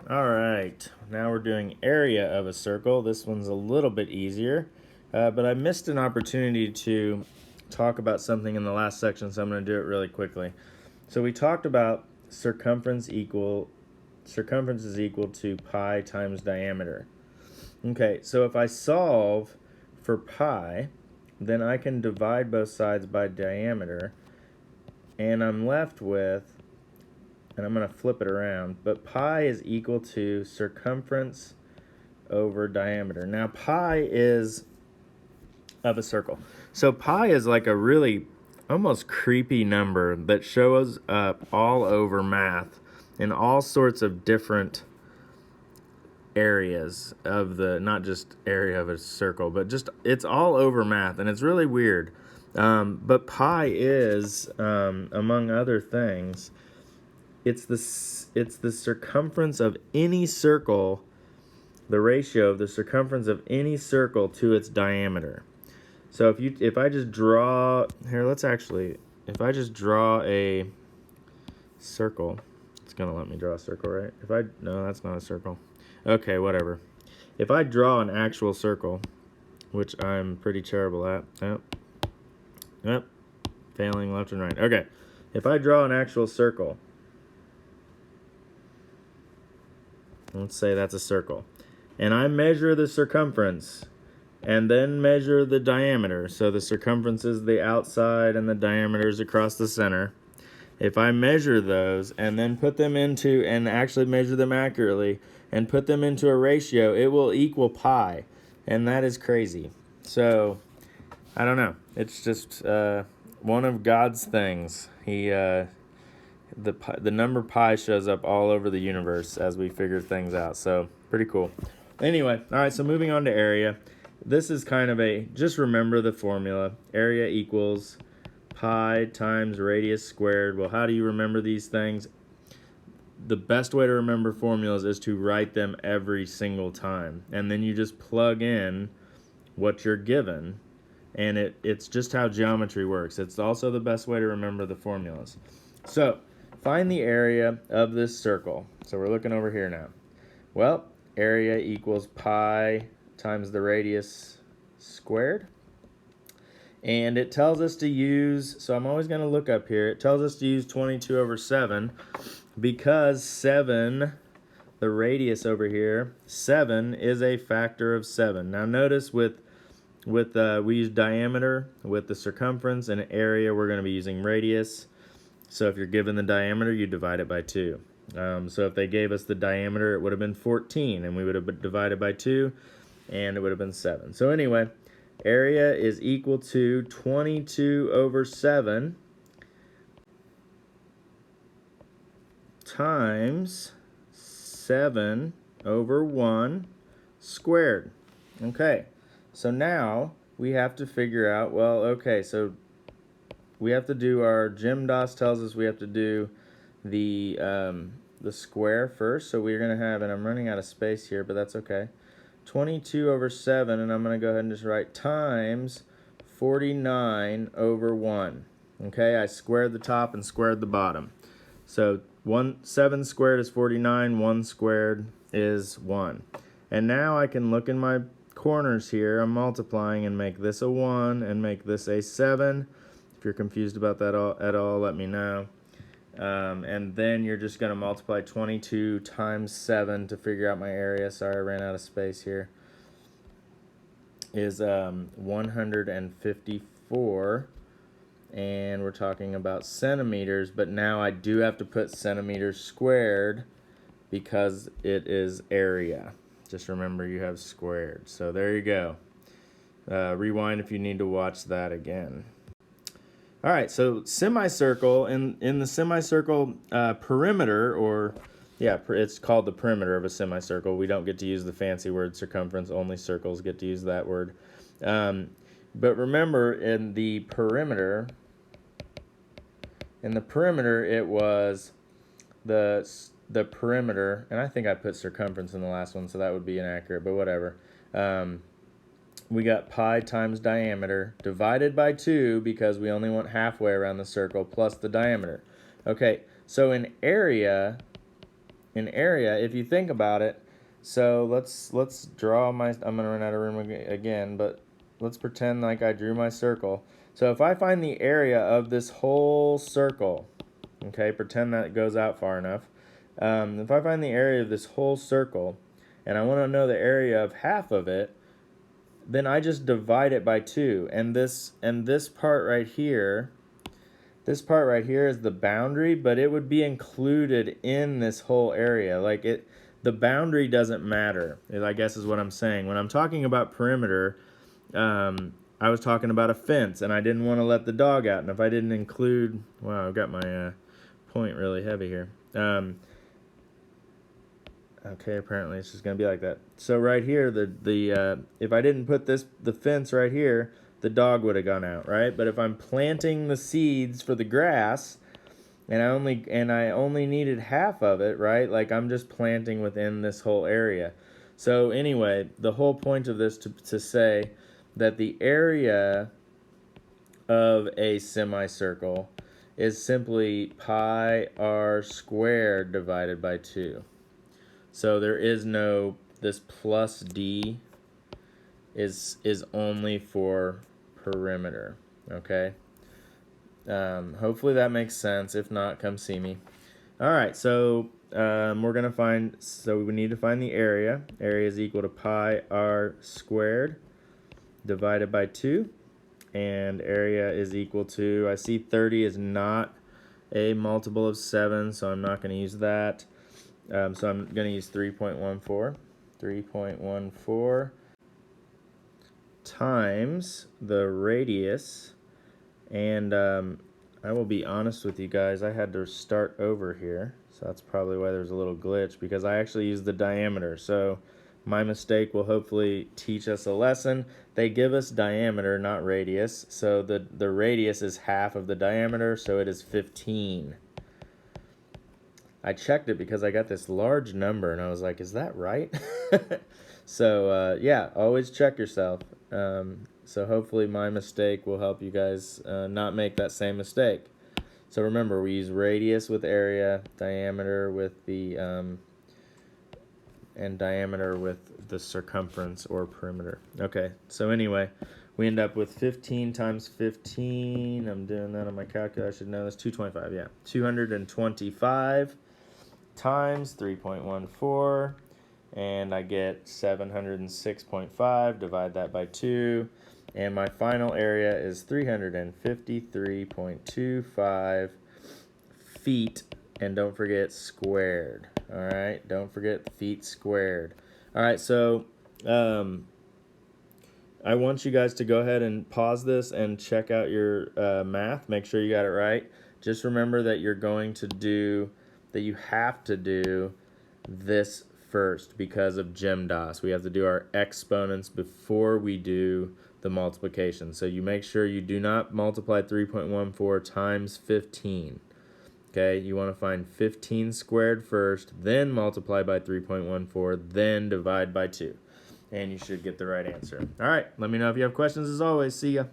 All right, now we're doing area of a circle. This one's a little bit easier, but I missed an opportunity to talk about something in the last section, so I'm going to do it really quickly. So we talked about circumference is equal to pi times diameter. Okay, so if I solve for pi, then I can divide both sides by diameter, and I'm left with, and I'm going to flip it around, but pi is equal to circumference over diameter. Now pi is of a circle. So pi is like a really almost creepy number that shows up all over math in all sorts of different areas of the, not just area of a circle, but just it's all over math, and it's really weird. But pi is, among other things, it's the circumference of any circle, the ratio of the circumference of any circle to its diameter. So if I just draw here, if I just draw a circle, it's gonna let me draw a circle, right? No, that's not a circle. Okay, whatever. If I draw an actual circle, which I'm pretty terrible at, yep, failing left and right. Okay, if I draw an actual circle, let's say that's a circle, and I measure the circumference and then measure the diameter. So the circumference is the outside and the diameter is across the center. If I measure those and then put them into, and actually measure them accurately, and put them into a ratio, it will equal pi. And that is crazy. So, I don't know. It's just one of God's things. The number pi shows up all over the universe as we figure things out. So, pretty cool. Anyway, all right, so moving on to area. This is kind of just remember the formula. Area equals pi times radius squared. Well, how do you remember these things? The best way to remember formulas is to write them every single time. And then you just plug in what you're given. And it's just how geometry works. It's also the best way to remember the formulas. So, find the area of this circle. So we're looking over here now. Well, area equals pi times the radius squared. And it tells us to use, so I'm always going to look up here, it tells us to use 22 over 7 because 7, the radius over here, 7 is a factor of 7. Now notice we use diameter with the circumference, and area we're going to be using radius. So if you're given the diameter, you divide it by 2. So if they gave us the diameter, it would have been 14, and we would have divided by 2, and it would have been 7. So anyway, area is equal to 22 over 7 times 7 over 1 squared. Okay, so now we have to figure out, well, okay, so we have to do our GEMDAS tells us we have to do the square first. So we're going to have, and I'm running out of space here, but that's okay, 22 over 7, and I'm going to go ahead and just write times 49 over 1. Okay, I squared the top and squared the bottom. So 7 squared is 49, 1 squared is 1. And now I can look in my corners here, I'm multiplying, and make this a 1 and make this a 7. If you're confused about that at all, let me know. And then you're just going to multiply 22 times 7 to figure out my area. Sorry, I ran out of space here. Is 154. And we're talking about centimeters, but now I do have to put centimeters squared because it is area. Just remember you have squared. So there you go. Rewind if you need to watch that again. All right, so semicircle, in the semicircle perimeter, or it's called the perimeter of a semicircle. We don't get to use the fancy word circumference, only circles get to use that word. But remember, in the perimeter, it was the perimeter, and I think I put circumference in the last one, so that would be inaccurate, but whatever. We got pi times diameter divided by 2 because we only want halfway around the circle plus the diameter. Okay, so in area, in area, if you think about it, so let's draw my, I'm gonna run out of room again, but let's pretend like I drew my circle. So if I find the area of this whole circle, okay, pretend that it goes out far enough. If I find the area of this whole circle, and I want to know the area of half of it, then I just divide it by 2. And this part right here, this part right here is the boundary, but it would be included in this whole area. Like the boundary doesn't matter, I guess is what I'm saying. When I'm talking about perimeter, I was talking about a fence, and I didn't want to let the dog out. And if I didn't include, wow, I've got my point really heavy here. Okay, apparently it's just gonna be like that. So right here, if I didn't put the fence right here, the dog would have gone out, right? But if I'm planting the seeds for the grass, and I only needed half of it, right? Like I'm just planting within this whole area. So anyway, the whole point of this to say that the area of a semicircle is simply pi r squared divided by 2. So there is no, this plus d is only for perimeter, okay? Hopefully that makes sense. If not, come see me. All right, so we're gonna find, so we need to find the area. Area is equal to pi r squared divided by 2, and area is equal to, I see 30 is not a multiple of 7, so I'm not gonna use that. So I'm going to use 3.14. 3.14 times the radius. And I will be honest with you guys, I had to start over here. So that's probably why there's a little glitch, because I actually used the diameter. So my mistake will hopefully teach us a lesson. They give us diameter, not radius. So the radius is half of the diameter, so it is 15. I checked it because I got this large number and I was like, is that right? So yeah, always check yourself. So hopefully my mistake will help you guys not make that same mistake. So remember, we use radius with area, diameter with the and diameter with the circumference or perimeter. Okay, so anyway, we end up with 15 times 15. I'm doing that on my calculator. I should know this. 225, yeah. 225 times 3.14, and I get 706.5. Divide that by 2, and my final area is 353.25 feet, and don't forget squared. All right, don't forget feet squared. All right, so I want you guys to go ahead and pause this and check out your math. Make sure you got it right. Just remember that you're going to do, that you have to do this first because of GEMDAS. We have to do our exponents before we do the multiplication. So you make sure you do not multiply 3.14 times 15. Okay, you want to find 15 squared first, then multiply by 3.14, then divide by 2. And you should get the right answer. All right, let me know if you have questions as always. See ya.